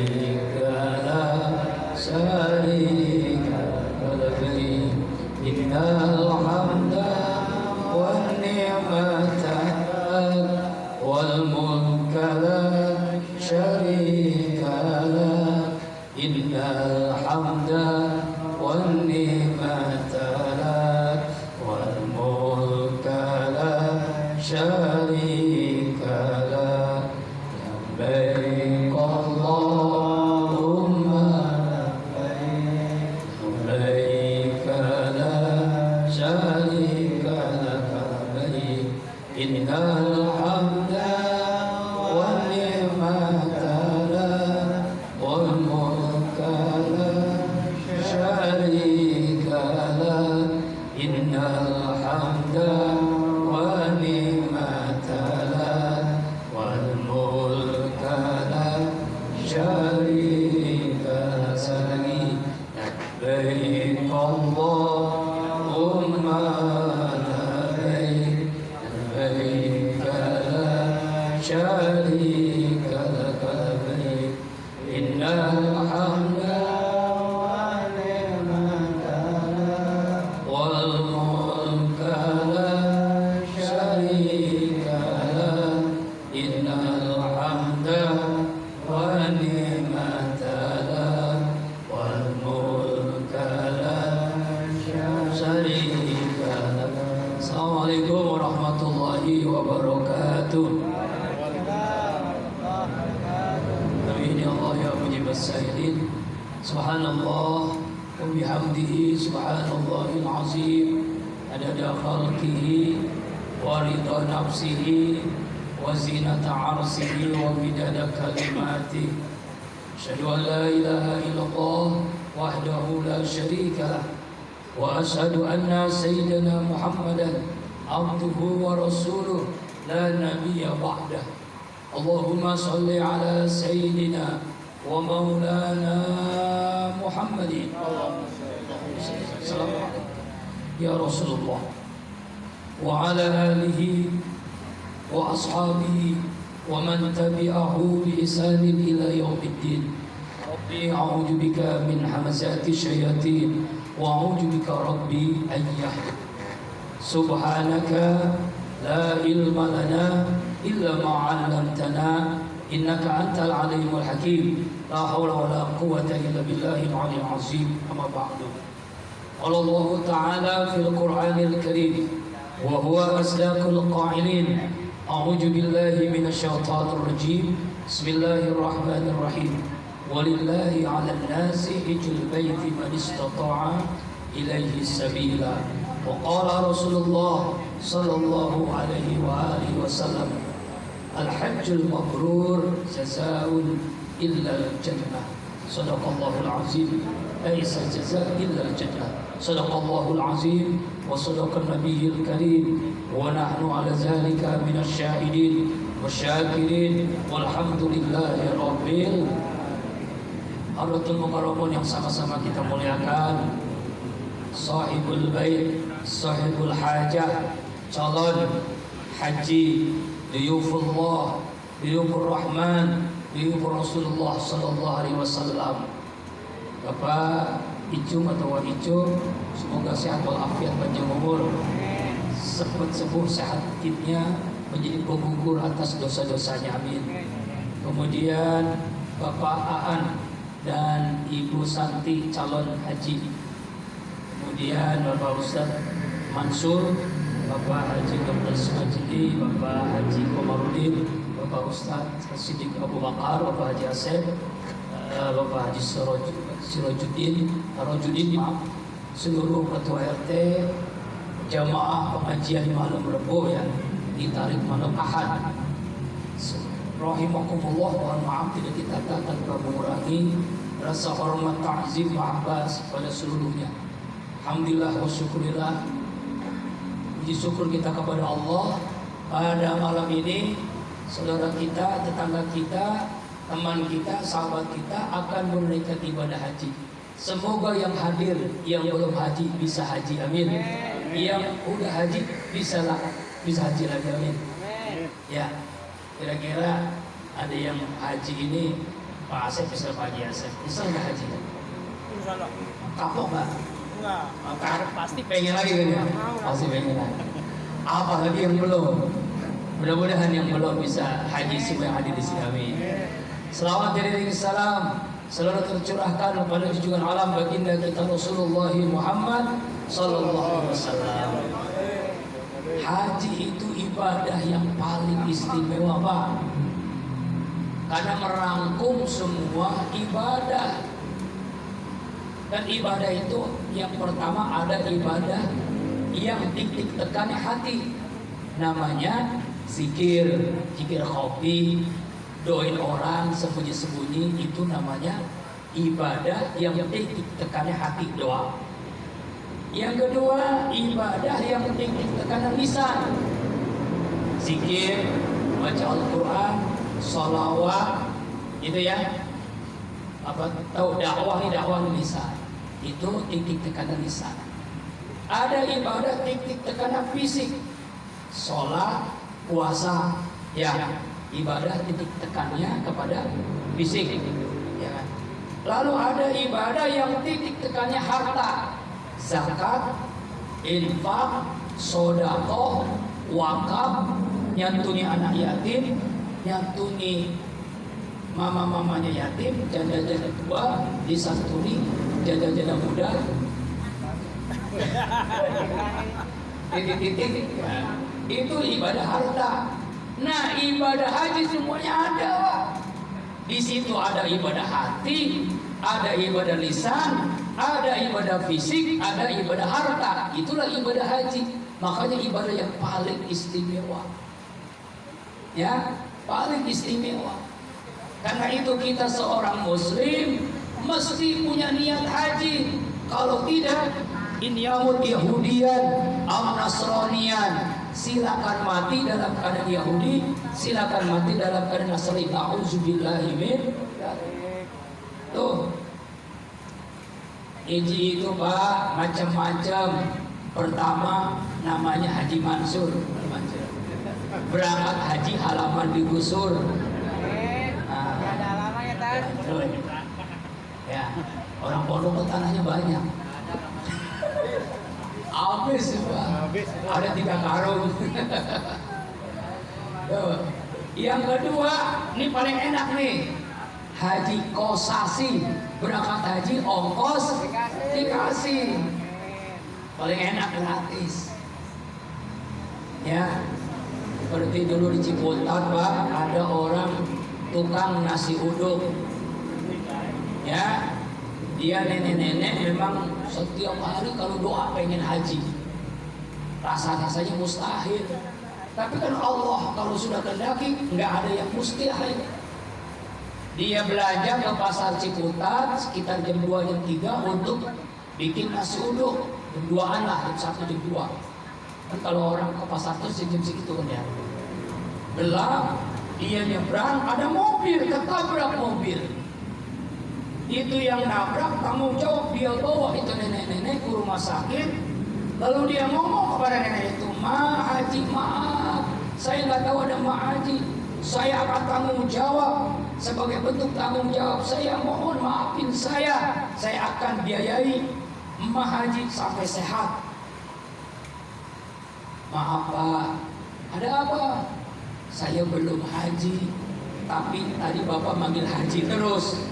لا شريك لك إن الحمد والنعمة والملك لا شريك لك إن الحمد والنعمة لك والملك لا شريك لك لبيك اللهم لبيك لا شريك لك لبيك إن الحمد والنعمة لك والملك لا شريك لك إن الحمد والنعمة لك والملك لا شريك لك لبيك اللهم لبيك لبيك لا شريك لك لبيك إن الحمد والملك لا شريك لك إن الحمد والنعمة لك والملك لا شريك لك. Assalamualaikum warahmatullahi wabarakatuh. Amin ya Allah ya mujibas sa'ilin. Subhanallah wa bihamdihi subhanallahil azim adada khalqihi wa ridha nafsihi wa zinata arsihi wa midada kalimati. Asyhadu an la ilaha illallah wahdahu la syarika lah wa asyhadu anna sayyidina Muhammadan abduhu wa rasuluh la nabiyya ba'dah. Allahumma salli ala sayyidina wa maulana Muhammadin. Assalamualaikum ya Rasulullah wa ala alihi wa ashabihi wa man tabi'ahu bi ihsanin ila yaumiddin. Rabbi a'udzu bika min hamazati syayatin wa a'udzu bika rabbi an yahdurun. Subhanaka la ilma lana illa ma 'allamtana innaka antal alimul hakim. La haula wala quwwata illa billahil aliyyil azim. Amma ba'du. Qala Allah ta'ala fil Qur'anil Karim wa huwa asdaqul qa'ilin. A'udzu billahi minasy syaithanir rajim. Bismillahirrahmanirrahim. Walillahi 'alan nasi hijjul baiti man istata'a ilaihi sabila. Wa qala Rasulullah sallallahu alaihi wa alihi wasallam al-hajjul mabrur jazaa'un illa al-jannah. Sadaqallahul azim. Laisa jazaa' illa al-jannah. Sadaqallahul azim wa sadaqan nabiyil karim wa nahnu ala zalika minasy syahidin wasyakirin walhamdulillahi rabbil alamin. Mukarramun yang sama-sama kita muliakan, sahibul bait, sahibul hajah, calon haji, diyufullah, diyufur rahman, diyufur Rasulullah sallallahu alaihi wasallam. Bapak Icung atau Wak Icung, semoga sehat walafiat panjang umur, cepat sembuh sehat sakitnya, menjadi penggugur atas dosa-dosanya, amin. Kemudian Bapak Aan dan Ibu Santi calon haji. Kemudian Bapak Ustadz Mansur, Bapak Haji Dr. Sumajidi, Bapak Haji Komarudin, Bapak Ustadz Siddiq Abu Bakar, Bapak Haji Asep, Bapak Haji Sirojudin, maaf, seluruh ketua RT, jamaah pengajian malam Rebo yang ditarik malam Ahad. Rahimakumullah, mohon maaf tidak ditata tanpa mengurangi rasa hormat, ta'zim, mahabbah pada seluruhnya. Alhamdulillah wa syukurillah, puji syukur kita kepada Allah pada malam ini saudara kita, tetangga kita, teman kita, sahabat kita akan menunaikan ibadah haji. Semoga yang hadir, yang belum haji bisa haji, amin. Yang udah haji bisa haji lagi, amin. Ya, kira-kira ada yang haji ini Pak Asep bisa Pak Haji Asep. Bisa nggak haji? Insya Allah. Kapok nggak? Enggak. Pasti pengen lagi kan ya? Pasti pengen lagi. Apalagi yang belum. Mudah-mudahan yang belum bisa haji semua yang hadir di sini. Amin. Selawat dari salam selalu tercurahkan kepada junjungan alam baginda kita Rasulullah Muhammad sallallahu alaihi wasallam. Haji itu ibadah yang paling istimewa, Pak. Karena merangkum semua ibadah. Dan ibadah itu yang pertama ada ibadah yang titik tekannya hati. Namanya zikir, zikir khofi, doain orang sembunyi-sembunyi, itu namanya ibadah yang titik tekannya hati, doa. Yang kedua, ibadah yang titik tekannya lisan. Zikir, baca Al-Quran, sholawat, itu ya. Apa tahu dakwah lisan. Itu titik tekanan lisan. Ada ibadah titik tekanan fisik. Sholat, puasa, ya. Ibadah titik tekannya kepada fisik, ya kan? Lalu ada ibadah yang titik tekannya harta, zakat, infak, sedekah, wakaf, nyantuni anak yatim, nyantuni mama-mamanya yatim, janda-janda tua disantuni, janda-janda muda. Titik-titik, ya. Itu ibadah harta. Nah, ibadah haji semuanya ada, Pak. Di situ ada ibadah hati, ada ibadah lisan, ada ibadah fisik, ada ibadah harta. Itulah ibadah haji. Makanya ibadah yang paling istimewa. Ya, paling istimewa. Karena itu kita seorang muslim mesti punya niat haji. Kalau tidak, in yamut yahudiyan am nasraniyan, silakan mati dalam keadaan Yahudi, silakan mati dalam keadaan Nasrani. Nauzubillahi min. Tuh, haji itu Pak macam-macam. Pertama namanya Haji Mansur, berangkat haji halaman digusur. Ada halaman ya Tan? Ya, orang pondok tanahnya banyak. Habis Pak. Ada 3 karung. Yang kedua, ini paling enak nih. Haji kosasi, berangkat haji ongkos dikasih. Paling enak, gratis. Ya, seperti dulu di Ciputat Pak, ada orang tukang nasi uduk. Ya, dia nenek-nenek memang setiap hari kalau doa pengen haji, rasanya mustahil. Tapi kan Allah kalau sudah kehendaki nggak ada yang mustahil. Dia belanja ke pasar Ciputat sekitar jam 2 jam 3 untuk bikin nasi uduk. Jam 2-an lah, jam 1 jam 2. Kan kalau orang ke pasar tuh jam segitu kan ya. Gelap, dia nyebrang, ada mobil, ketabrak mobil. Itu yang nabrak tanggung jawab, dia bawa itu nenek-nenek ke rumah sakit. Lalu dia ngomong kepada nenek itu, "Ma Haji, maaf, saya nggak tahu ada Ma Haji. Saya akan tanggung jawab. Sebagai bentuk tanggung jawab saya, mohon maafin saya. Saya akan biayai Ma Haji sampai sehat." "Maaf Pak, ada apa?" "Saya belum haji, tapi tadi Bapak manggil haji terus."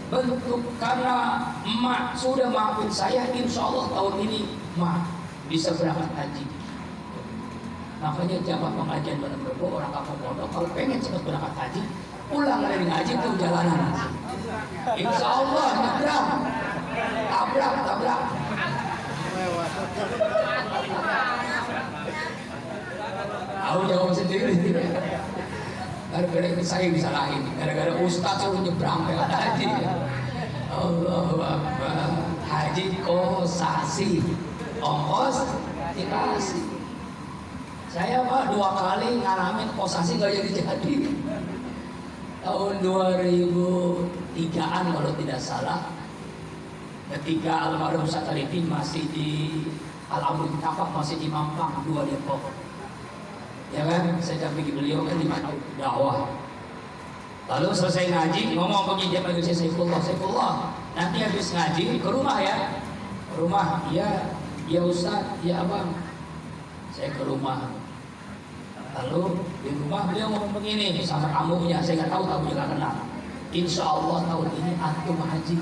Bentuk karena emak sudah maafin saya, insya Allah tahun ini emak bisa berangkat haji. Makanya jamaah pengajian Bandar Rebo, orang kampung pondok kalau pengen cepat berangkat haji, pulang dari ngaji tuh jalanan. Insya Allah nyebrang, tabrak. Aku jawab sendiri. Gara-gara itu saya disalahin, gara-gara ustaz suruh nyebrang lewat haji. Allahu Akbar. Haji kosasi, ongkos dikasih. Saya Pak 2 kali ngalamin kosasi gak jadi. Tahun 2003-an kalau tidak salah, ketika almarhum Satalipin masih di Al-Amrul Tapak, masih di Mampang 2 Depok. Ya kan, saya dampingi beliau kan di dakwah. Lalu selesai ngaji, ngomong begini, dia panggil saya Saifullah, nanti habis ngaji ke rumah ya. Ke rumah, iya, iya Ustaz, iya Abang. Saya ke rumah. Lalu di rumah beliau ngomong begini sama tamunya, saya nggak tahu tamunya nggak kenal. Insya Allah tahun ini antum haji.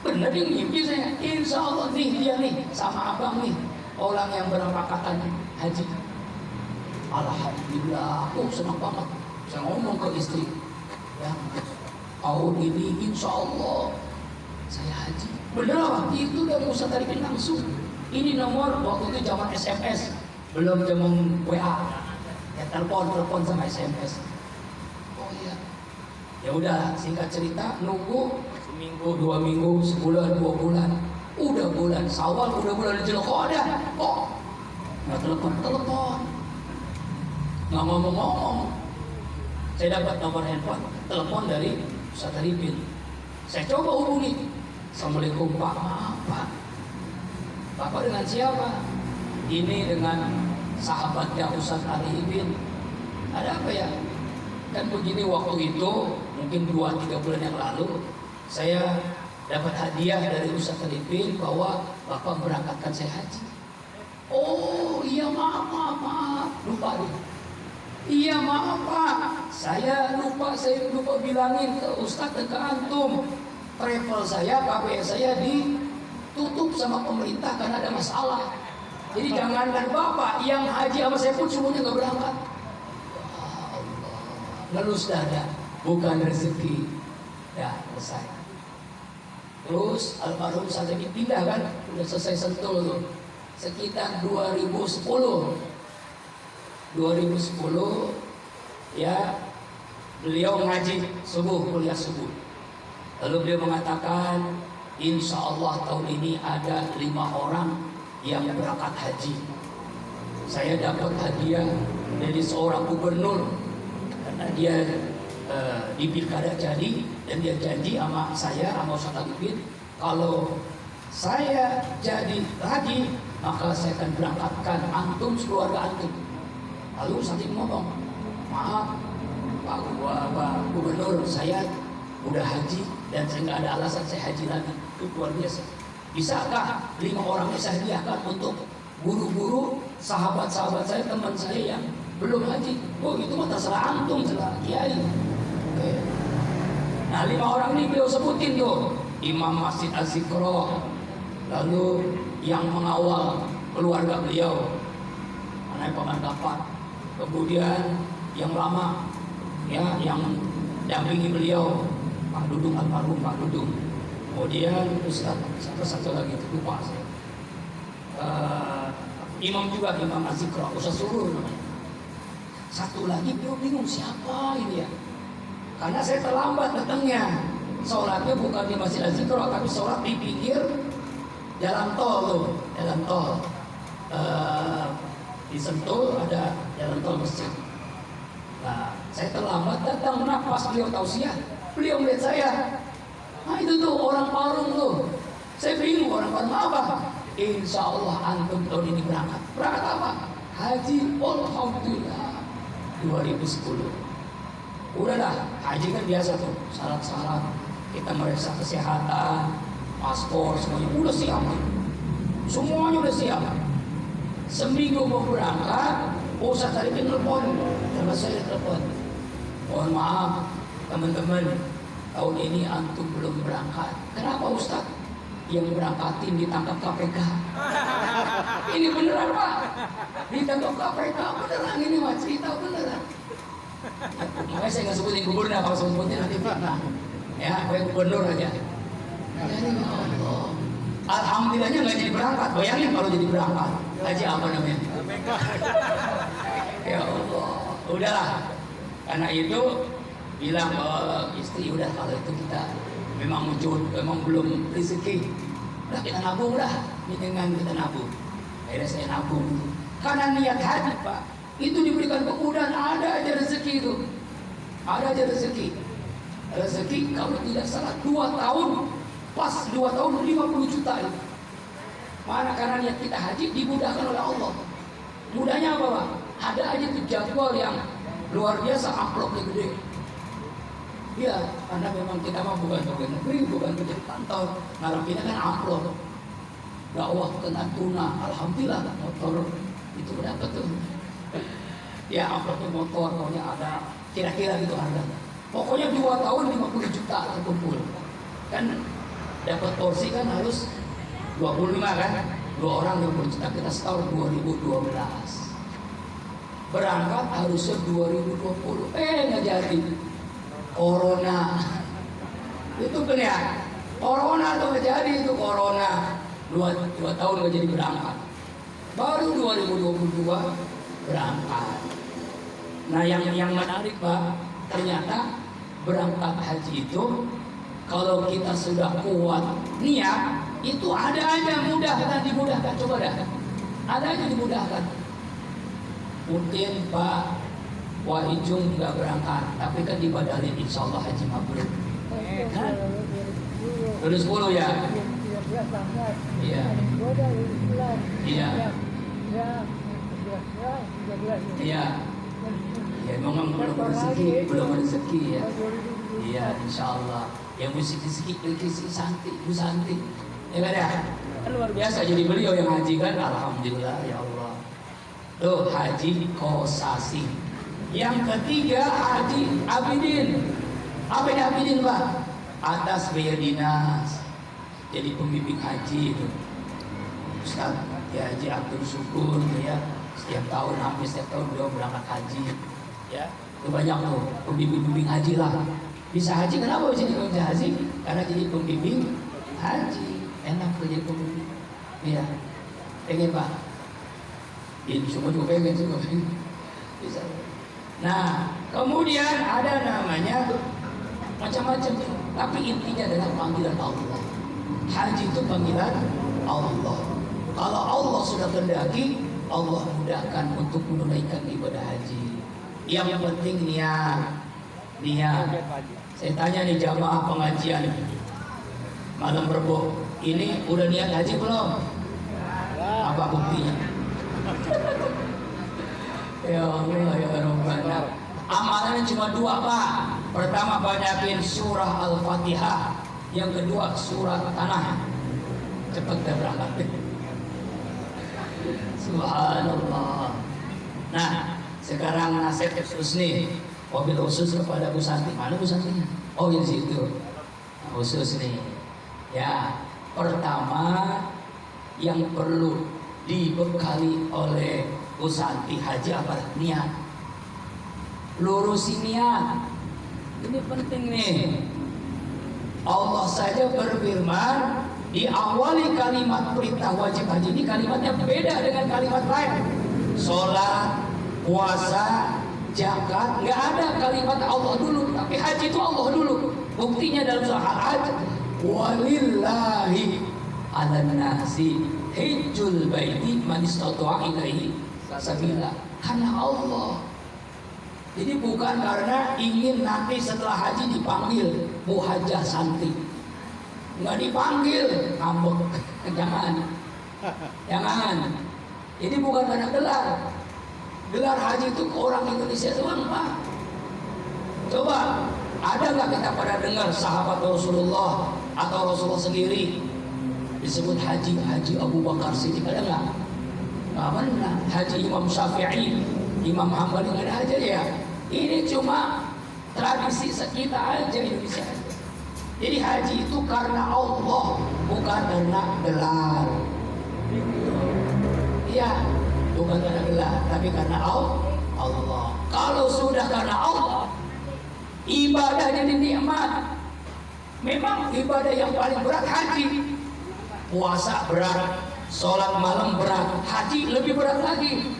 Bener dia ngimpi saya. Insya Allah nih dia nih sama abang nih orang yang berangkatan haji. Alhamdulillah, aku senang banget. Saya ngomong ke istri, ya tahun ini insya Allah saya haji. Bener apa? Itu dari Ustaz Arifin langsung. Ini nomor waktu itu zaman SMS, belum zaman WA. Ya telepon sama SMS. Oh iya. Ya udah, singkat cerita nunggu seminggu, 2 minggu, sebulan, 2 bulan. Udah bulan Syawal, udah bulan Dzulqa'dah. Oh, nggak telepon. Nggak ngomong-ngomong. Saya dapat nomor handphone, telepon dari Ustaz Arifin. Saya coba hubungi. Assalamualaikum Pak, maaf Pak. Bapak dengan siapa? Ini dengan sahabatnya Ustaz Arifin. Ada apa ya? Dan begini, waktu itu mungkin 2-3 bulan yang lalu saya dapat hadiah dari Ustaz Arifin bahwa Bapak berangkatkan saya haji. Oh iya, maaf, lupa nih. Iya maaf Pak, saya lupa bilangin ke Ustadz dan ke antum, travel saya, KPS saya ditutup sama pemerintah karena ada masalah. Jadi jangankan Bapak, yang haji sama saya pun semuanya nggak berangkat. Allah, ngelus dada, bukan rezeki. Ya selesai. Terus almarhum Ustadz pindah kan, udah selesai Sentul tuh, sekitar 2010 ya beliau ngaji subuh, kuliah subuh. Lalu beliau mengatakan insya Allah tahun ini ada 5 orang yang berangkat haji. Saya dapat hadiah dari seorang gubernur karena dia di pilkada jadi, dan dia janji sama saya, sama Ustaz Arifin, kalau saya jadi haji maka saya akan berangkatkan antum sekeluarga antum. Lalu Ustaz ngomong, maaf Pak Gubernur, saya udah haji dan saya nggak ada alasan saya haji lagi. Itu luar biasa. Bisakah 5 orang saya hadiahkan untuk guru-guru, sahabat-sahabat saya, teman saya yang belum haji? Oh itu mah terserah antum, terserah kiai. Oke. Nah 5 orang ini beliau sebutin tuh, Imam Masjid Az-Zikra, lalu yang mengawal keluarga beliau, anak Pemangkapan. Kemudian yang lama, ya, yang dampingi beliau, Pak Dudung, almarhum Pak Dudung. Kemudian Ustaz satu lagi lupa saya. Imam juga, Imam Az-Zikra, Ustaz Surur namanya. Satu lagi beliau bingung siapa ini ya, karena saya terlambat datangnya. Sholatnya bukan di Masjid Az-Zikra, tapi sholat di pinggir jalan tol tuh, jalan tol. Di Sentul ada jalan tol masjid. Nah, saya terlambat datang, pas beliau tausiah, beliau melihat saya. Nah itu tuh orang Parung tuh. Saya bingung, orang Parung apa? Insya Allah antum tahun ini berangkat. Berangkat apa? Haji. Alhamdulillah 2010. Udahlah, haji kan biasa tuh, syarat-syarat kita meriksa kesehatan, paspor, semuanya udah siap. Semuanya udah siap. Seminggu mau berangkat, Ustaz Arifin telepon, sama saya telepon. Mohon maaf teman-teman, tahun ini antum belum berangkat. Kenapa Ustaz? Yang berangkatin ditangkap KPK. Ini beneran Pak, ditangkap KPK beneran, ini mah cerita beneran. Makanya saya nggak sebutin gubernur, kalau sebutin nanti fitnah. Ya, kayak gubernur aja. Ya, Allah. Alhamdulillahnya nggak jadi berangkat. Bayangin kalau jadi berangkat, haji apa namanya? Ya Allah, udahlah. Karena itu bilang ke istri, udah kalau itu kita memang belum rezeki, udah kita nabung lah, ini dengan kita nabung. Akhirnya saya nabung. Karena niat haji Pak, itu diberikan kemudahan, ada aja rezeki itu, ada aja rezeki. Rezeki kalau tidak salah 2 tahun. Pas 2 tahun 50 juta itu. Mana karena niat kita haji dimudahkan oleh Allah. Mudahnya apa Pak? Ada aja tuh jadwal yang luar biasa, amplopnya gede. Iya, karena memang kita mah bukan pegawai negeri, bukan kerja kantor. Ngarepinnya kan amplop. Dakwah ke Natuna, alhamdulillah motor itu berapa tuh? Ya amplopnya motor, pokoknya ada kira-kira gitu harganya. Pokoknya 2 tahun 50 juta terkumpul. Kan dapat porsi kan harus 25 kan? 2 orang 20 juta, kita setahun 2012. Berangkat harusnya 2020, nggak jadi. Corona. Itu kan ya, Corona tuh nggak jadi itu Corona. 2 tahun nggak jadi berangkat. Baru 2022 berangkat. Nah yang menarik Pak, ternyata berangkat haji itu kalau kita sudah kuat niat itu ada aja dimudahkan, coba dah. Ada aja dimudahkan. Mungkin Pak Wahijung nggak berangkat, tapi kan dibadalin insya Allah haji mabrur. Kan? 2010 ya? Iya. Iya. Iya. Ya memang belum rezeki ya. Iya insya Allah. Yang musik-musik si Santi, Bu Santi. Ya kan ya? Kan luar biasa jadi beliau yang haji kan, alhamdulillah ya Allah. Tuh haji kosasi. Yang ketiga haji abidin. Apa ini abidin Pak? Atas biaya dinas. Jadi pembimbing haji itu. Ustaz ya Haji Abdul Syukur ya. Hampir setiap tahun beliau berangkat haji. Ya, itu banyak tuh pembimbing haji lah. Bisa haji, kenapa bisa jadi haji? Karena jadi pembimbing haji. Enak tuh jadi pembimbing. Iya. Pengen Pak? Ini semua juga pengen. Bisa. Nah, kemudian ada namanya macam-macam. Tapi intinya adalah panggilan Allah. Haji itu panggilan Allah. Kalau Allah sudah kehendaki, Allah mudahkan untuk menunaikan ibadah haji. Yang penting niat. Saya tanya nih jamaah pengajian malam Rebo, ini udah niat haji belum? Apa buktinya? Ya Allah ya Rabbana. Amalannya cuma 2 Pak. Pertama banyakin surah Al-Fatihah. Yang kedua surat Tanah. Cepat kita berangkat. Subhanallah. Nah, sekarang nasihat khusus nih. Wabil khusus kepada Bu Santi. Mana Bu Santinya? Oh di situ. Khusus nih. Ya, pertama yang perlu dibekali oleh Bu Santi haji apa? Niat. Lurusin niat. Ini penting nih. Allah saja berfirman di awali kalimat perintah wajib haji ini kalimatnya beda dengan kalimat lain. Sholat, puasa, zakat, nggak ada kalimat Allah dulu, tapi haji itu Allah dulu. Buktinya dalam surah Al-Hajj, walillahi 'alan nasi hijjul baiti man istata'a ilaihi sabila. Karena Allah. Jadi bukan karena ingin nanti setelah haji dipanggil Bu Hajah Santi. Nggak dipanggil, ngambek. Jangan. Ini bukan karena gelar. Gelar haji itu ke orang Indonesia doang Pak. Coba, ada nggak kita pada dengar sahabat Rasulullah atau Rasulullah sendiri disebut haji Abu Bakar Siddiq, ada nggak? Nggak pernah. Haji Imam Syafi'i, Imam Hambali, nggak ada aja ya. Ini cuma tradisi sekitar aja Indonesia. Jadi haji itu karena Allah, bukan karena gelar. Iya, bukan karena gelar, tapi karena Allah. Kalau sudah karena Allah, ibadah jadi nikmat. Memang ibadah yang paling berat haji. Puasa berat, sholat malam berat, haji lebih berat lagi.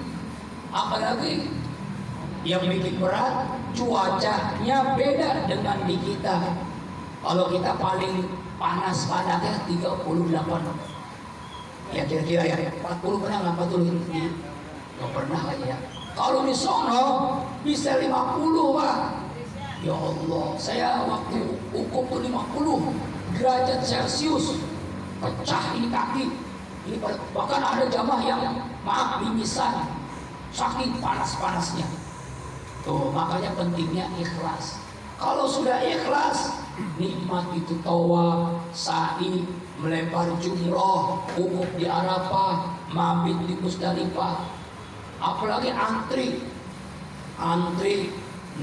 Apalagi yang bikin berat, cuacanya beda dengan di kita. Kalau kita paling panas panasnya 38, ya kira-kira ya 40 pernah nggak 40 ini? Nggak pernah kayaknya. Kalau di sono bisa 50 Pak. Ya Allah, saya waktu ukur tuh 50 derajat Celcius, pecah ini kaki. Ini bahkan ada jamaah yang maaf mimisan, saking panas-panasnya. Tuh makanya pentingnya ikhlas. Kalau sudah ikhlas, nikmat itu tawaf, sa'i, melempar jumroh, wukuf di Arafah, mabit di Musdalifah. Apalagi antri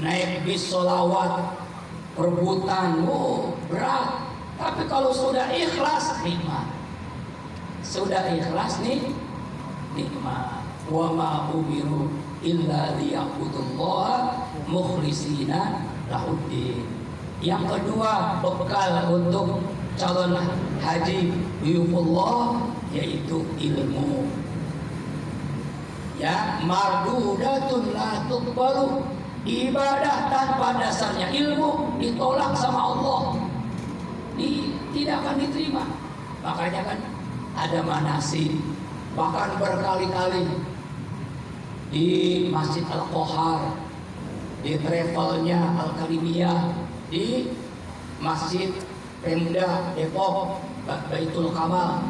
naik bis sholawat, perebutan, berat. Tapi kalau sudah ikhlas, nikmat. Sudah ikhlas nih, nikmat. Wa ma umiru illa liya'budullaha mukhlishina lahuddin. Yang kedua, bekal untuk calon haji biullah yaitu ilmu. Ya, mardudatun la tuqbalu, ibadah tanpa dasarnya ilmu ditolak sama Allah. Tidak akan diterima. Makanya kan ada manasik, bahkan berkali-kali di Masjid Al-Qohar, di travelnya Al-Karimiyah, di Masjid Pemda Depok, Baitul Kamal.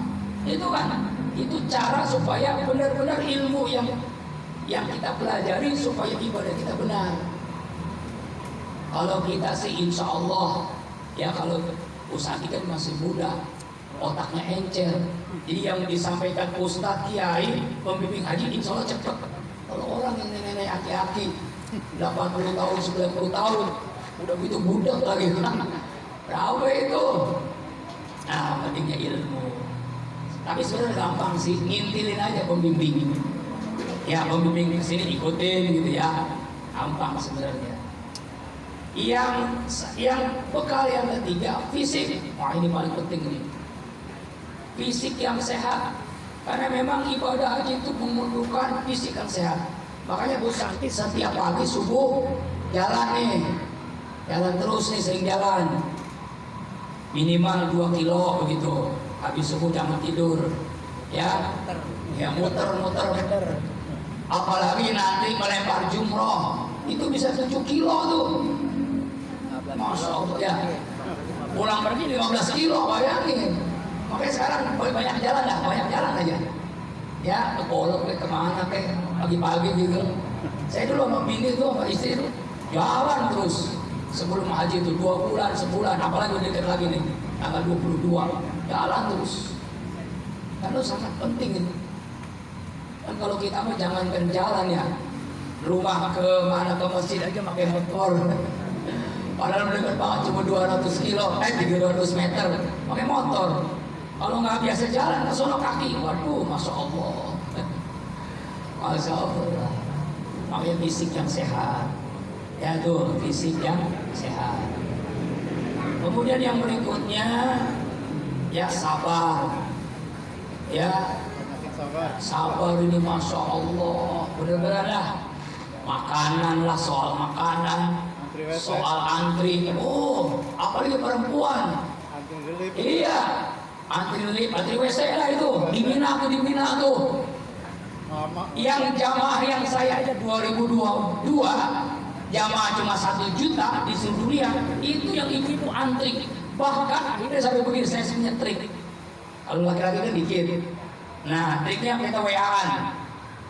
Itu cara supaya benar-benar ilmu yang kita pelajari supaya ibadah kita benar. Kalau kita sih insya Allah, ya kalau Ustaz kan masih muda, otaknya encer. Jadi yang disampaikan Ustaz Kiai, pembimbing haji insya Allah cepat. Kalau orang yang nenek-nenek aki-aki 80 tahun, 90 tahun udah gitu budak lagi. Berapa itu? Nah, pentingnya ilmu. Tapi sebenarnya gampang sih, ngintilin aja pembimbing. Ya, pembimbing kesini ikutin gitu ya. Gampang sebenarnya. Yang bekal yang ketiga, fisik. Wah, ini paling penting nih. Fisik yang sehat. Karena memang ibadah haji itu memerlukan fisik yang sehat. Makanya Bu Santi setiap pagi subuh jalan nih. Jalan terus nih, sering jalan. Minimal 2 kilo begitu. Habis subuh jangan tidur. Ya muter. Apalagi nanti melempar jumroh. Itu bisa 7 kilo tuh. Masya Allah ya. Pulang pergi 15 kilo, bayangin. Makanya sekarang banyak jalan aja. Ya, ke Polok, ke mana, pagi-pagi gitu. Saya dulu sama bini tuh, sama istri tuh jalan terus. Sebelum haji itu 2 bulan, sebulan, apalagi udah dekat lagi nih, tanggal 22, jalan terus. Karena sangat penting itu. Dan kalau kita mah jangankan jalan ya, rumah ke mana ke masjid aja pakai motor. Padahal dekat banget, cuma 200 kilo, 300 meter, pakai motor. Kalau nggak biasa jalan, ke sono kaki, waduh, masya Allah, masya Allah. Makanya fisik yang sehat, ya tuh fisik yang sehat. Kemudian yang berikutnya, ya sabar, ya sabar ini masya Allah, benar-benar lah. Makanan lah, soal makanan, soal antri, apalagi perempuan, iya. Antri WC lah itu, di Mina tuh. Yang jamaah yang saya aja 2022, jamaah cuma 1 juta di seluruh dunia, itu yang ibu-ibu antri. Bahkan akhirnya sampai begini, saya punya trik. Kalau laki-laki kan dikit. Nah, triknya kita WA-an.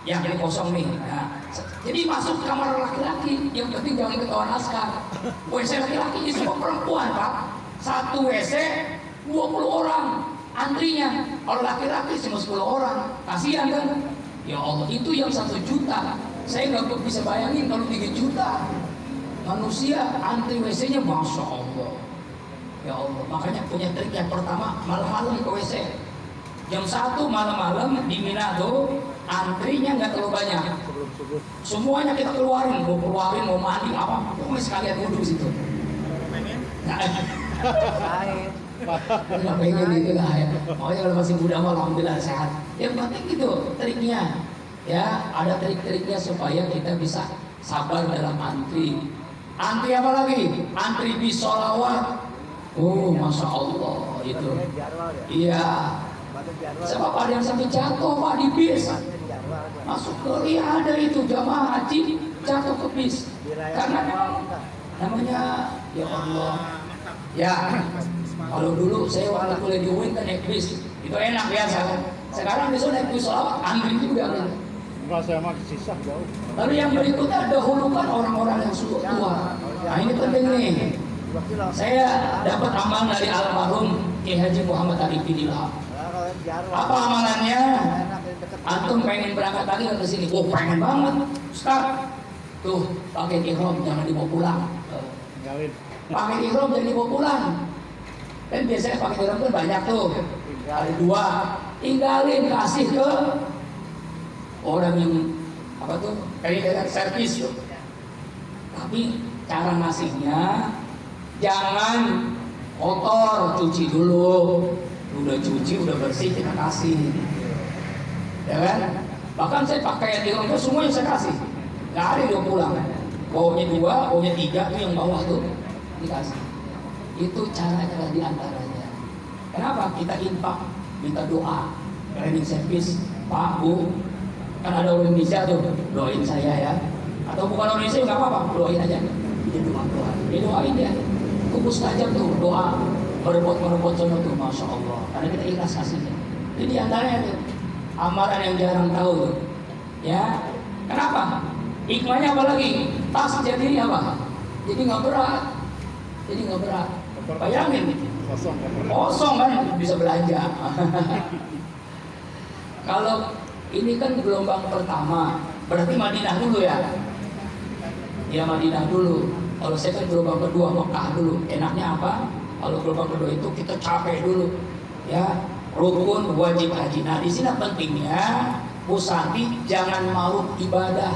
Yang ini kosong nih. Nah, jadi masuk kamar laki-laki, yang penting jangan ketahuan askar. WC laki-laki ini semua perempuan, Pak. 1 WC 20 orang antrinya. Kalau laki-laki cuma 10 orang, kasihan kan? Ya Allah, itu yang 1 juta. Saya nggak bisa bayangin kalau 3 juta manusia antri WC-nya, masya Allah. Ya Allah, makanya punya trik yang pertama, malam-malam ke WC. Jam 1 malam-malam di Mina tuh antrinya nggak terlalu banyak. Semuanya kita keluarin, mau mandi apa, pokoknya sekalian wudhu situ. Nggak pengen gitu lah ya. Makanya kalau masih muda mah alhamdulillah sehat. Yang penting gitu triknya. Ya, ada trik-triknya supaya kita bisa sabar dalam antri. Antri apa lagi? Antri bis sholawat. Masya Allah itu. Iya. Sebab ada yang sampai jatuh Pak di bis. Masuk ke ada itu jamaah haji jatuh ke bis. Karena memang namanya ya Allah. Ya. Kalau dulu saya waktu kuliah di UIN kan naik bis, itu enak biasa kan. Sekarang besok naik bis sholawat, antri juga kan. Enggak, saya mah sisa jauh. Lalu yang berikutnya dahulukan orang-orang yang sudah tua. Nah ini penting nih. Saya dapat amalan dari almarhum Ki Haji Muhammad Arifin Ilham. Apa amalannya? Antum pengen berangkat lagi ke sini? Oh pengen banget, Ustaz. Tuh pakai ihram jangan dibawa pulang. Pakai ihram jangan dibawa pulang. Kan biasanya pakai ihram kan banyak tuh. Ada 2, tinggalin kasih ke orang yang apa tuh kayak servis tuh. Tapi cara ngasihnya jangan kotor, cuci dulu. Udah cuci, udah bersih kita kasih. Ya kan? Bahkan saya pakai di rumah semuanya saya kasih. Nggak ada yang pulang. Baunya 2, baunya 3 tuh yang bawah tuh dikasih. Itu cara-cara diantaranya. Kenapa? Kita infak, minta doa, cleaning service, Pak, Bu. Kan ada orang Indonesia tuh, doain saya ya. Atau bukan orang Indonesia nggak apa-apa, doain aja. Dia doa, dia doain ya. Kubus aja tuh doa, merebut sono tuh, masya Allah. Karena kita ikhlas kasihnya. Jadi antaranya tuh amalan yang jarang tahu tuh. Ya, kenapa? Hikmahnya apa lagi? Tas jadi apa? Jadi nggak berat. Jadi nggak berat. Bayangin, kosong kan bisa belanja. Kalau ini kan gelombang pertama, berarti Madinah dulu ya. Ya Madinah dulu. Kalau saya kan gelombang kedua, Mekah dulu. Enaknya apa? Kalau gelombang kedua itu kita capek dulu. Ya, rukun wajib haji. Nah di sini pentingnya Pusati jangan mau ibadah.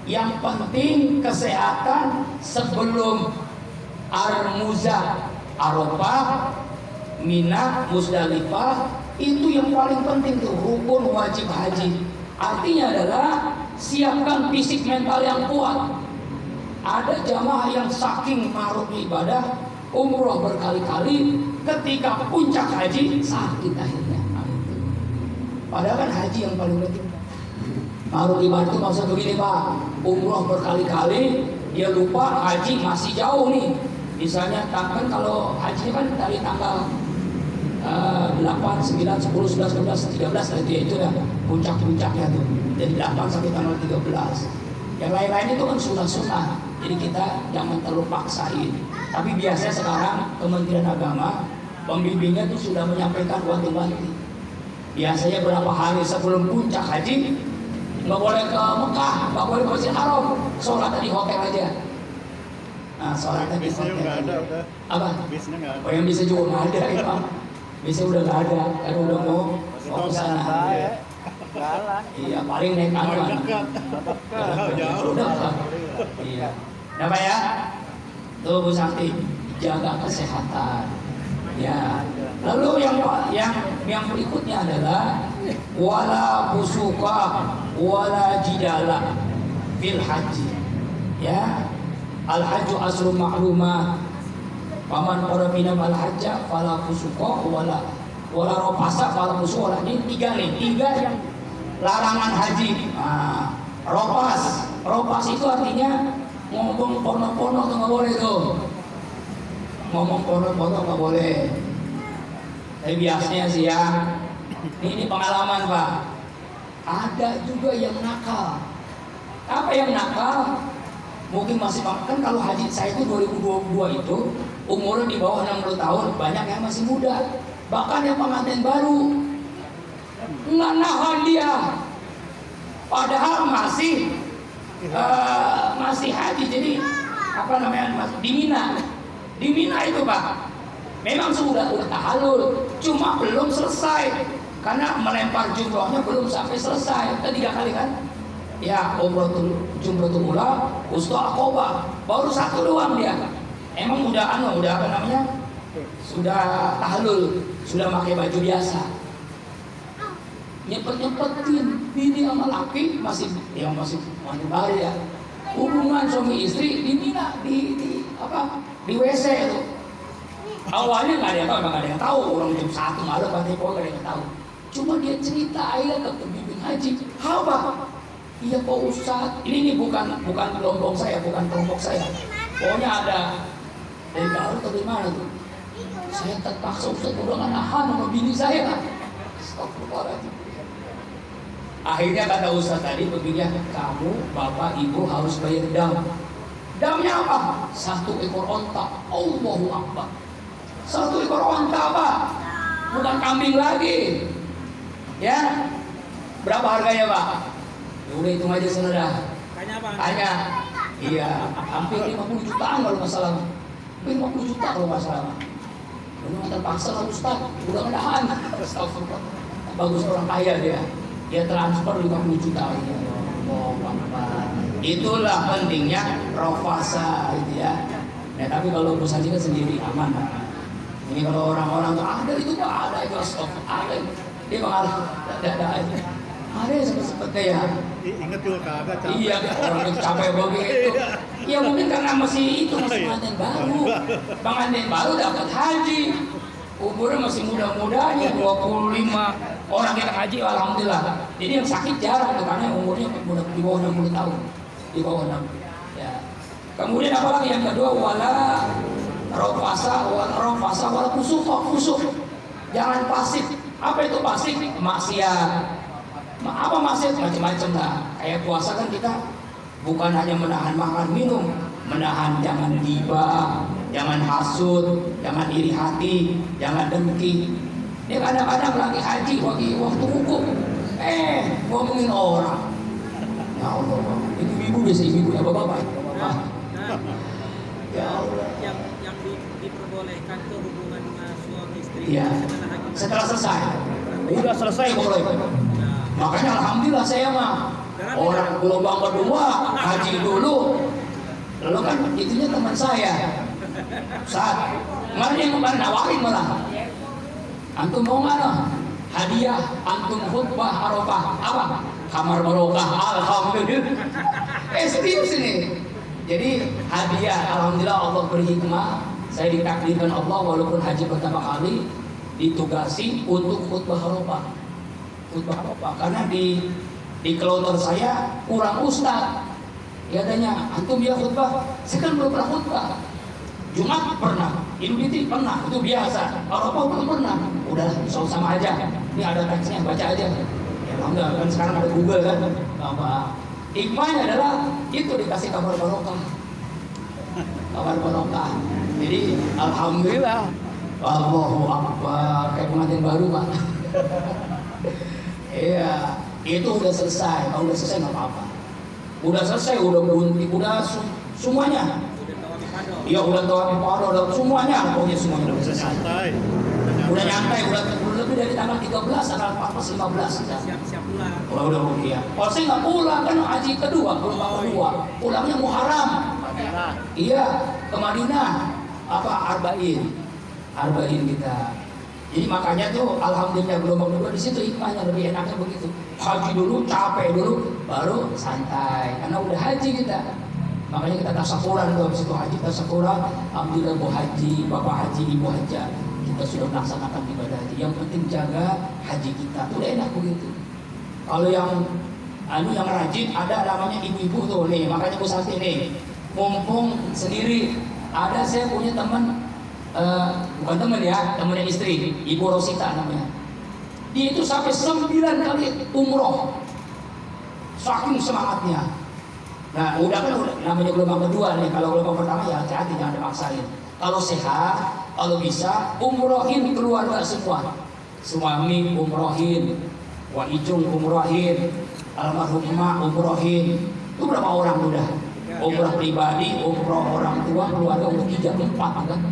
Yang penting kesehatan sebelum Armuzah, Arafah, Mina, Musdalifah, itu yang paling penting tuh rukun wajib haji. Artinya adalah siapkan fisik mental yang kuat. Ada jamaah yang saking maruk ibadah umroh berkali-kali, ketika puncak haji sakit akhirnya. Padahal kan haji yang paling penting. Maruk ibadah itu maksud begini Pak, umroh berkali-kali dia lupa haji masih jauh nih. Misalnya kan kalau haji kan dari tanggal 8, 9, 10, 11, 12, 13 itu ya puncak-puncaknya tuh dari 8 sampai tanggal 13. Yang lain-lain itu kan sunnah-sunnah, jadi kita jangan terlalu paksain. Tapi biasanya sekarang Kementerian Agama pembimbingnya tuh sudah menyampaikan wanti-wanti. Biasanya berapa hari sebelum puncak haji nggak boleh ke Mekah, nggak boleh ke Masjidil Haram, sholat di hotel aja. Nah, sholatnya di hotel. Nggak ada, udah. Apa? Bisnya nggak ada. Oh, yang bisa juga nggak ada, itu. Bisa udah nggak ada, karena udah mau ke sana. Iya, paling naik angkot. Jauh. Iya. Apa ya? Tuh Bu Sakti, jaga kesehatan. Ya. Lalu yang berikutnya adalah wala fusuqa wala jidala fil haji. Ya. Al hajju asrul ma'lumah. Paman para minam al hajja fala fusuqa wala rofasa fala fusuqa. Ini tiga yang larangan haji. Nah, ropas itu artinya ngomong porno-porno tuh nggak boleh tuh. Ngomong porno-porno nggak boleh. Tapi biasanya sih ya, ini pengalaman Pak. Ada juga yang nakal. Apa yang nakal? Mungkin masih kan kalau haji saya itu 2022 itu umurnya di bawah 60 tahun, banyak yang masih muda. Bahkan yang pengantin baru nggak nahan dia. Padahal masih haji, jadi apa namanya di Mina itu Pak. Memang sudah tahallul, cuma belum selesai karena melempar jumrohnya belum sampai selesai. Kita 3 kali kan? Ya, jumratul ula, usta aqobah, baru 1 doang dia. Emang udah apa namanya? Sudah tahallul, sudah pakai baju biasa. Nyepet-nyepetin bini sama laki masih baru ya. Hubungan suami istri di Mina di WC itu. Awalnya nggak ada yang tahu, orang jam 1 malam nggak ada yang tahu. Cuma dia cerita aja ke pembimbing haji, apa? Iya Pak Ustadz, ini bukan kelompok saya, bukan kelompok saya. Pokoknya ada dari Garut atau dari mana tuh? Saya terpaksa Ustadz udah nggak nahan sama bini saya. Astagfirullahaladzim. Akhirnya kata Ustadz tadi begini, kamu bapak ibu harus bayar dam. Damnya apa? 1 ekor onta. Allahu Akbar. 1 ekor onta apa? Bukan kambing lagi. Ya. Berapa harganya Pak? Ya udah hitung aja saudara. Tanya apa? Tanya. Iya, hampir 50 jutaan kalau nggak salah. Hampir 50 juta kalau nggak salah. Ini terpaksa lah Ustaz. Udah menahan. Astagfirullah. Bagus orang kaya dia. Dia transfer 50 juta. Oh, itulah pentingnya rofasa gitu ya. Nah, tapi kalau bos haji kan sendiri aman. Ini kalau orang-orang tuh ada itu Pak, ada itu stop, ada. Dia mengalah, ada yang seperti ya. Ingat juga kagak capek. Iya, orang itu capek begitu. Ya mungkin karena masih pengantin baru. Pengantin baru dapat haji. Umurnya masih muda-mudanya 25. Orang kita haji alhamdulillah. Jadi yang sakit jarang tuh karena umurnya muda di bawah 60 tahun. Di bawah 60. Ya. Kemudian apa lagi yang kedua wala rofasa wala kusuk. Jangan pasif. Apa itu pasif? Maksiat. Apa maksiat? Macam-macam lah. Kayak puasa kan kita bukan hanya menahan makan minum, menahan jangan gibah, jangan hasud, jangan iri hati, jangan dengki. Dia kadang-kadang lagi haji, lagi waktu hukum, ngomongin orang. Ya Allah, ibu-ibu biasa ibu ya bapak-bapak. Ya Allah. Yang diperbolehkan tuh hubungan suami istri. Iya. Setelah selesai. Udah selesai boleh. Makanya alhamdulillah saya mah orang gelombang kedua haji dulu. Lalu kan itunya teman saya. Saat kemarin yang kemarin nawarin malah. Antum mau nggak noh? Hadiah antum khutbah Arafah apa? Kamar barokah. Alhamdulillah. Serius ini. Jadi hadiah alhamdulillah Allah beri hikmah. Saya ditakdirkan Allah walaupun haji pertama kali ditugasi untuk khutbah Arafah. Khutbah Arafah karena di kloter saya kurang ustaz. Ya adanya antum ya khutbah. Saya kan belum pernah khutbah. Jumat pernah, Idul Fitri pernah, itu biasa. Arafah belum pernah. Udah sama aja. Ini ada teksnya, baca aja. Ya alhamdulillah kan sekarang ada Google kan. Apa? Hikmahnya adalah itu dikasih kabar barokah. Kabar barokah. Jadi alhamdulillah. Allahu Akbar. Kayak pengantin baru Pak. Iya, itu udah selesai. Kalau udah selesai nggak apa-apa. Udah selesai, udah semuanya. Iya udah tahu udah semuanya, pokoknya semuanya udah selesai. Santai. Udah nyantai, udah lebih dari tanggal 13, tanggal 14, 15. Siap pulang. Udah iya. Kalau saya nggak pulang kan haji kedua, pulangnya Muharram. Iya, ke Madinah. Arba'in kita. Jadi makanya tuh alhamdulillah gelombang kedua di situ hikmahnya lebih enaknya begitu. Haji dulu, capek dulu, baru santai. Karena udah haji kita. Makanya kita tasakuran tuh habis itu haji tasakuran. Alhamdulillah bu haji, bapak haji, ibu haji. Kita sudah melaksanakan ibadah haji. Yang penting jaga haji kita. Udah enak begitu. Kalau yang rajin ada namanya ibu-ibu tuh nih. Makanya Bu Santi nih, mumpung sendiri. Ada saya punya teman. Bukan teman ya, temannya istri, Ibu Rosita namanya. Dia itu sampai 9 kali umroh, saking semangatnya. Nah, udah namanya gelombang kedua nih. Kalau gelombang pertama ya hati-hati, jangan dipaksain. Kalau sehat, kalau bisa umrohin keluarga semua. Suami umrohin, Wak Ijung umrohin, almarhum emak umrohin. Itu berapa orang udah? Umroh pribadi, umroh orang tua, keluarga umroh 3, 4 kan?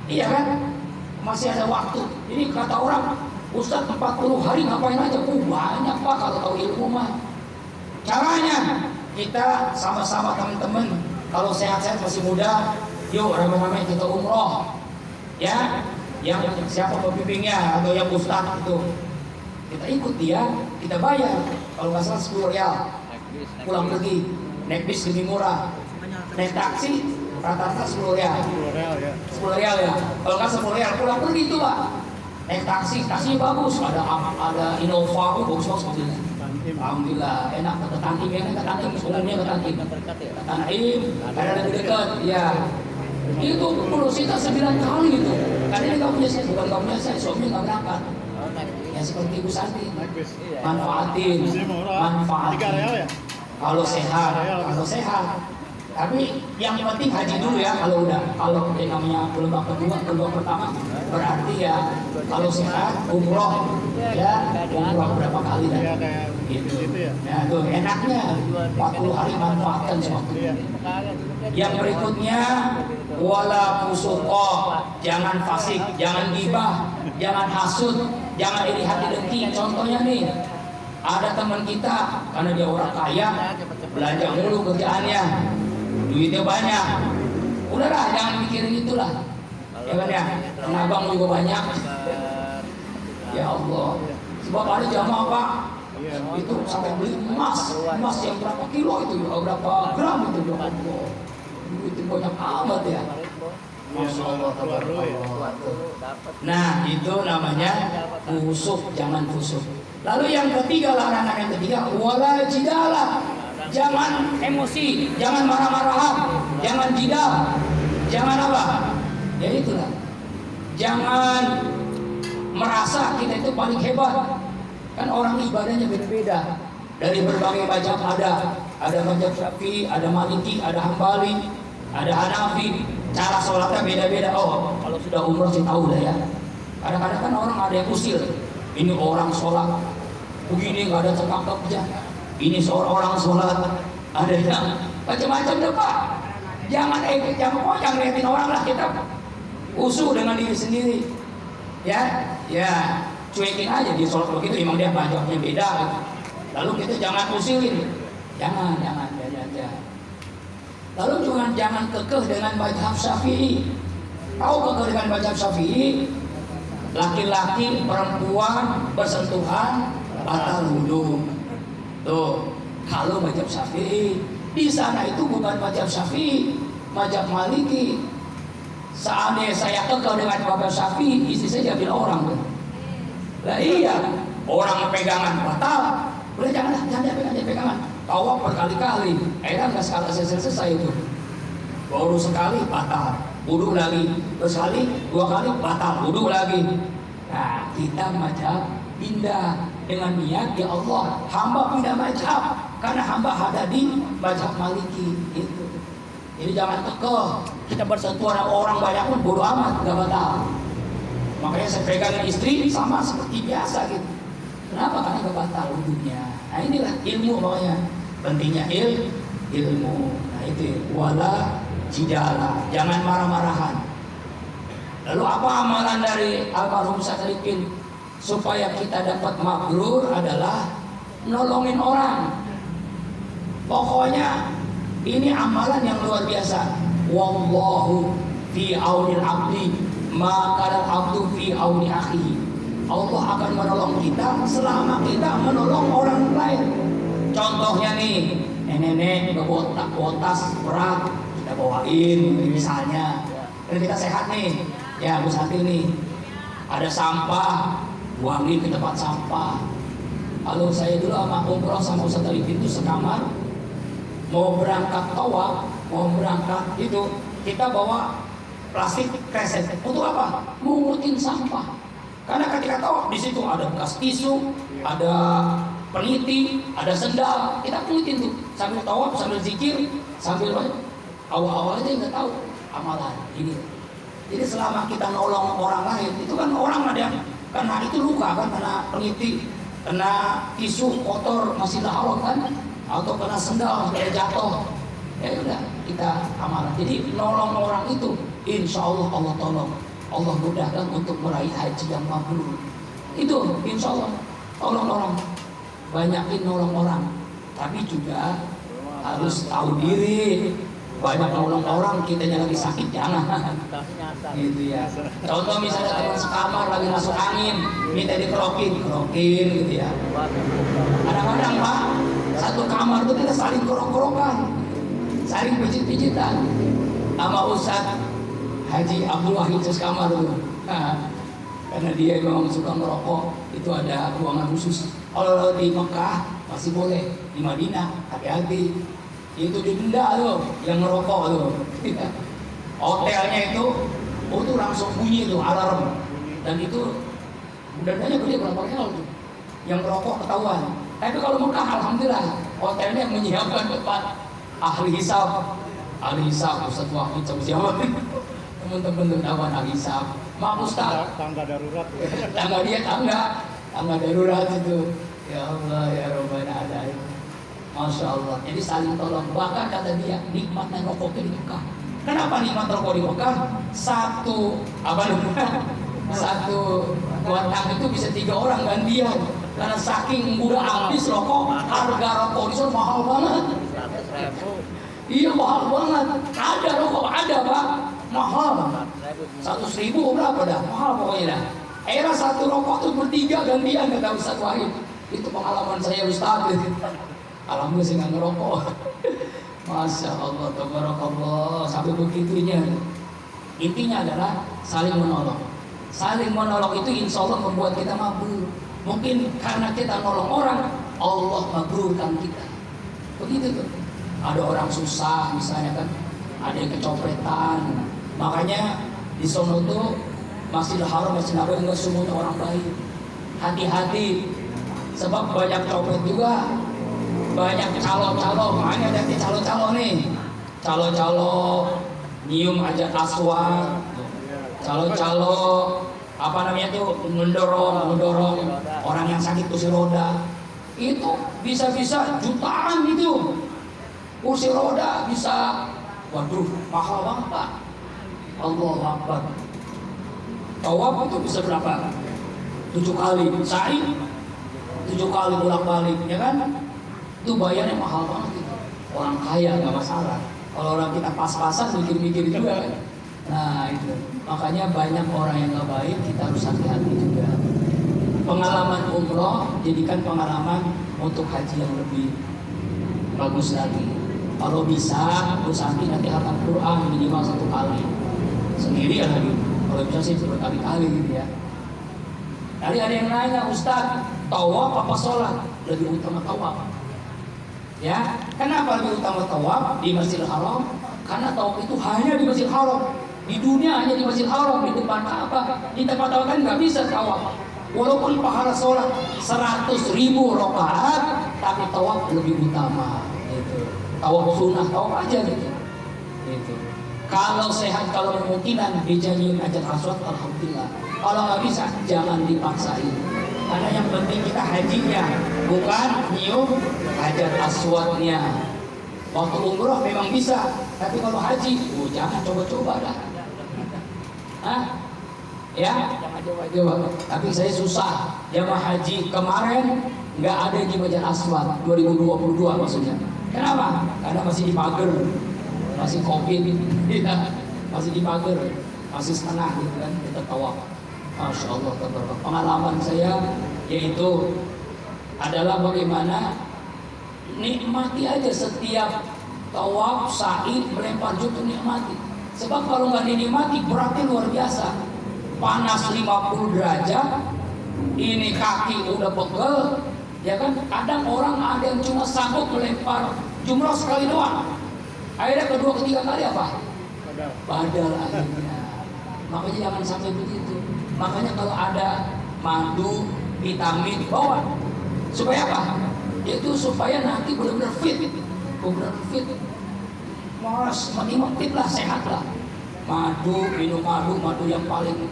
Iya kan? Masih ada waktu. Ini kata orang, Ustaz 40 hari ngapain aja? Banyak Pak kalau tahu ilmu mah. Caranya kita sama-sama teman-teman kalau sehat-sehat masih muda, yuk ramai-ramai kita umroh. Ya, yang siapa pembimbingnya atau yang ustaz itu kita ikut dia, kita bayar. Kalau nggak salah 10 rial. Pulang pergi, naik bis lebih murah. Naik taksi rata-rata 10 rial. 10 rial ya. Kalau nggak 10 rial pulang pergi itu Pak. Naik taksinya bagus. Ada Innova, bagus mobilnya. Alhamdulillah enak ke Tantim ya, ke Tantim umumnya ke Tantim. Tantim ada lebih dekat. Ya. Itu Rosita 9 kali itu. Karena ini nggak punya saya, bukan nggak punya saya, suaminya nggak berangkat. Ya seperti Ibu Santi. Manfaatin. Kalau sehat. Tapi yang penting haji dulu ya kalau yang namanya gelombang kedua, gelombang pertama berarti ya kalau sehat umroh ya umroh berapa kali Iya dah. kayak Gitu. gitu ya. Nah tuh enaknya 40 hari manfaatkan sewaktu. Iya. Yang berikutnya wala fusuqa, jangan fasik, jangan gibah, jangan hasud, jangan iri hati dengki. Contohnya nih, ada teman kita karena dia orang kaya, belanja mulu kerjaannya, duitnya banyak. Udahlah, jangan mikirin itulah. Ya kan ya, penabang juga banyak. Ya Allah, sebab ada jamaah Pak, Iya. itu sampai beli emas yang berapa kilo itu, berapa gram itu, ya Allah. Itu banyak amat ya. Masya Allah, keluar dulu ya. Nah itu namanya fusuk, jangan fusuk. Lalu yang ketiga, larangan yang ketiga, wala jidala, jangan emosi, jangan marah-marahan, jangan jidal, jangan apa? Ya itulah, jangan merasa kita itu paling hebat. Kan orang ibadahnya beda-beda, dari berbagai macam ada mazhab Syafi'i, ada Maliki, ada Hambali, ada Hanafi. Cara sholatnya beda-beda. Oh, kalau sudah umroh sih tahu lah ya. Kadang-kadang kan orang ada yang usil. Ini orang sholat begini nggak ada cakap-cakapnya. Ini orang sholat ada yang macam-macam deh Pak. Jangan ngeliatin orang lah, kita usuh dengan diri sendiri. Ya, cuekin aja dia sholat begitu, emang dia pajaknya beda gitu. Lalu kita jangan usilin, jangan aja. Lalu juga jangan kekeh dengan mazhab Syafi'i. Tahu kekeh dengan mazhab Syafi'i? Laki-laki perempuan bersentuhan batal wudu. Tuh, kalau mazhab Syafi'i di sana itu bukan mazhab Syafi'i, mazhab Maliki. Seandainya saya kekeh dengan mazhab Syafi'i, istri saya jadi orang tuh. Lah iya, orang pegangan batal. Udah jangan pegangan. Tawaf berkali-kali, akhirnya nggak selesai itu. Baru sekali batal, wudu lagi, terus sekali, 2 kali batal, wudu lagi. Nah kita mazhab pindah dengan niat ya Allah, hamba pindah mazhab karena hamba ada di mazhab Maliki itu. Jadi jangan kekeh, kita bersentuhan sama orang banyak pun bodo amat, nggak batal. Makanya saya pegang istri sama seperti biasa gitu. Kenapa? Karena nggak batal wudunya. Nah inilah ilmu makanya. Pentingnya ilmu. Nah itu wala jidala, jangan marah-marahan. Lalu apa amalan dari almarhum Sakripin supaya kita dapat mabrur adalah nolongin orang. Pokoknya ini amalan yang luar biasa. Wallahu fi aunil abdi ma kana abdu fi auni akhihi. Allah akan menolong kita selama kita menolong orang lain. Contohnya nih, nenek-nenek bawa tas berat, kita bawain misalnya. Dan kita sehat nih, ya Bu Santi nih, ada sampah, buangin ke tempat sampah. Kalau saya dulu sama umroh sama Ustaz Arifin itu sekamar, mau berangkat tawaf, mau berangkat itu, kita bawa plastik kresek. Untuk apa? Mungutin sampah. Karena ketika tawaf di situ ada bekas tisu, ada peniti, ada sendal, kita pengitin tuh sambil tawaf, sambil zikir, sambil awal-awalnya nggak tahu amalan ini. Jadi selama kita nolong orang lain, itu kan orang ada yang karena itu luka kan, kena peniti, kena tisu kotor masih haram kan, atau kena sendal kayak jatuh, ya udah kita amalan. Jadi nolong orang itu, insya Allah Allah tolong, Allah mudahkan untuk meraih haji yang mabrur. Itu insya Allah tolong orang. Banyakin nolong orang, tapi juga harus tahu diri. Banyak nolong orang, kitanya lagi sakit jangan. Gitu ya. Contoh misalnya teman sekamar lagi masuk angin, minta dikerokin gitu ya. Kadang-kadang Pak, satu kamar itu kita saling kerok-kerokan, saling pijit-pijitan. Sama Ustaz Haji Abdul Wahid sekamar dulu. Karena dia memang suka ngerokok, itu ada ruangan khusus. Kalau di Mekah masih boleh, di Madinah hati-hati. Itu didenda loh, yang ngerokok loh. Hotelnya itu langsung bunyi tuh alarm. Dan itu dendanya gede berapa real tuh. Yang ngerokok ketahuan. Tapi kalau Mekah alhamdulillah, hotelnya menyiapkan tempat ahli hisab. Al-Hisab, Ustaz Wahid sama siapa? Teman-teman kawan Al-Hisab. Maaf Ustaz. Tangga darurat. Tangga darurat itu. Ya Allah ya Rabbana alamin. Masya Allah. Jadi saling tolong. Bahkan kata dia, nikmatnya rokok di Mekah. Kenapa nikmat rokok di Mekah? Satu batang itu bisa 3 orang gantian. Karena saking mudah habis rokok, harga rokok di sana mahal banget. Iya mahal banget. Ada rokok ada Pak, mahal. 100.000 berapa dah? Mahal pokoknya dah. Era satu rokok tuh bertiga gantian kata Ustaz Wahid. Itu pengalaman saya Ustaz. Alhamdulillah saya nggak ngerokok. Masya Allah, tabarakallah. Sampai begitunya. Intinya adalah saling menolong. Saling menolong itu insya Allah membuat kita mabrur. Mungkin karena kita nolong orang, Allah mabrurkan kita. Begitu tuh. Ada orang susah misalnya kan, ada yang kecopetan. Makanya di sono tuh Masjidil Haram, Masjidil Nabawi enggak semuanya orang baik. Hati-hati. Sebab banyak copet juga. Banyak calo-calo, makanya ada calo-calo nih. Calo-calo nyium ajat aswad. Calo-calo apa namanya tuh mendorong orang yang sakit kursi roda. Itu bisa-bisa jutaan itu. Kursi roda bisa, waduh mahal banget Pak. Allahu Akbar. Tawaf itu bisa berapa? 7 kali. Sa'i 7 kali bolak-balik, ya kan? Itu bayarnya mahal banget itu. Orang kaya nggak masalah. Kalau orang kita pas-pasan mikir-mikir juga kan. Nah itu. Makanya banyak orang yang nggak baik, kita harus hati-hati juga. Pengalaman umroh jadikan pengalaman untuk haji yang lebih bagus lagi. Kalau bisa, usahakan nanti hafal Quran minimal 1 kali. Sendiri ya lagi. Kalau bisa sih berkali-kali gitu ya. Tadi ada yang nanya, Ustaz, tawaf apa sholat? Lebih utama tawaf. Ya, kenapa lebih utama tawaf di Masjidil Haram? Karena tawaf itu hanya di Masjidil Haram. Di dunia hanya di Masjidil Haram, di depan apa? Di tempat tawaf kan nggak bisa tawaf. Walaupun pahala sholat 100.000 rakaat, tapi tawaf lebih utama. Gitu. Tawaf sunnah, tawaf aja gitu. Gitu. Kalau sehat, kalau memungkinan dijanjiin ajar aswad, alhamdulillah. Kalau nggak bisa, jangan dipaksain. Karena yang penting kita hajinya, bukan nyium hajar aswadnya. Waktu umroh memang bisa, tapi kalau haji, jangan coba-coba dah. Hah? Ya, jangan coba-coba. Tapi saya susah. Jamaah haji kemarin nggak ada di hajar aswad 2022 maksudnya. Kenapa? Karena masih dipager, masih covid, masih dipager, masih setengah gitu kan kita tawaf. Masya Allah, pengalaman saya yaitu adalah bagaimana nikmati aja setiap tawaf, sa'i, melempar jumlah nikmati. Sebab kalau nggak dinikmati berarti luar biasa. Panas 50 derajat, ini kaki udah pegel, ya kan? Kadang orang ada yang cuma sanggup melempar jumlah sekali doang. Akhirnya kedua ketiga kali apa? Badal akhirnya. Makanya jangan sampai begitu. Makanya kalau ada madu, vitamin, bawa. Supaya apa? Itu supaya nanti benar-benar fit. Benar-benar fit. Mas, fit lah, sehat lah. Madu, minum madu yang paling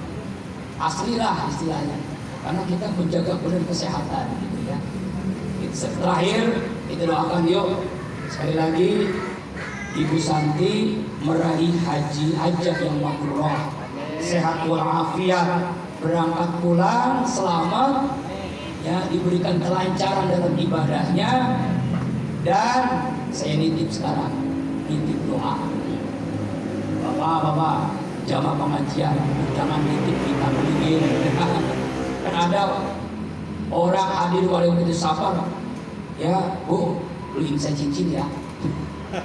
asli lah istilahnya. Karena kita menjaga benar kesehatan gitu ya. Terakhir, kita doakan yuk. Sekali lagi, Ibu Santi meraih hajah yang mabrurah, sehat walafiat, berangkat pulang selamat, ya diberikan kelancaran dalam ibadahnya. Dan saya nitip sekarang, nitip doa. Bapak, jamaah pengajian, jangan nitip kita begini. Kan ada orang hadir wali itu safar, ya Bu, beliin saya cincin ya.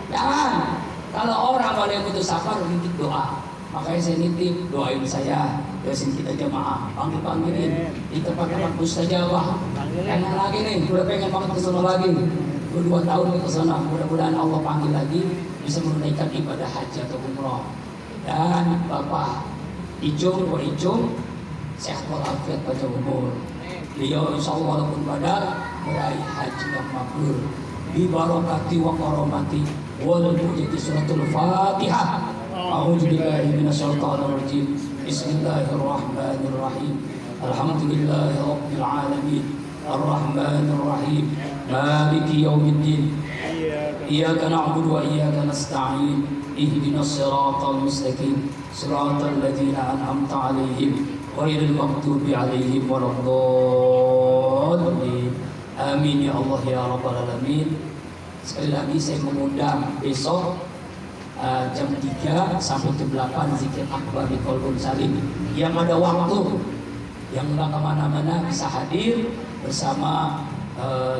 Jangan. Kalau orang wali itu safar nitip doa. Makanya saya nitip, doain saya, doain kita jamaah, panggilin di tempat-tempat mustajabah. Pengen lagi nih, udah pengen banget kesana lagi. 2 tahun ke sana, mudah-mudahan Allah panggil lagi, bisa menunaikan ibadah haji atau umroh. Dan Bapak Ijung, Pak Ijung, sehat walafiat pada umur. Beliau insya Allah walaupun badal meraih haji yang mabrur. Bi barokati wa karomati wal mujadi suratul Fatihah. A'udzu billahi minasyaitonir rajim. Bismillahirrahmanirrahim. Alhamdulillahi rabbil alamin. Arrahmanir rahim. Maliki yaumiddin. Iyyaka na'budu wa iyyaka nasta'in. Ihdinas siratal mustaqim. Siratal ladzina an'amta 'alaihim ghairil maghdubi 'alaihim waladdallin. Amin ya Allah ya rabbal alamin. Sekali lagi saya mengundang besok jam 3 sampai jam 8 zikir akbar di Qalbun Salim. Yang ada waktu, yang nggak kemana-mana bisa hadir bersama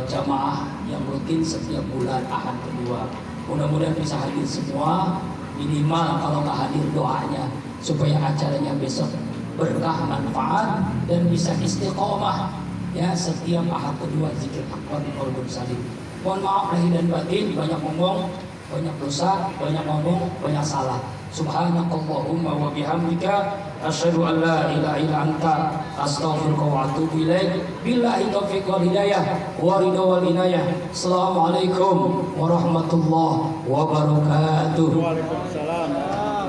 jamaah yang rutin setiap bulan Ahad kedua. Mudah-mudahan bisa hadir semua, minimal kalau nggak hadir doanya supaya acaranya besok berkah, manfaat, dan bisa istiqomah ya setiap Ahad kedua zikir akbar di Qalbun Salim. Mohon maaf lahir dan batin, banyak ngomong, banyak dosa, banyak ngomong, banyak salah. Subhanakallahumma wa bihamdika asyhadu an la ilaha illa anta astaghfiruka wa atubu ilaik. Billahi taufiq wal hidayah wa ridha wal inayah. Assalamualaikum warahmatullahi wabarakatuh. Waalaikumsalam.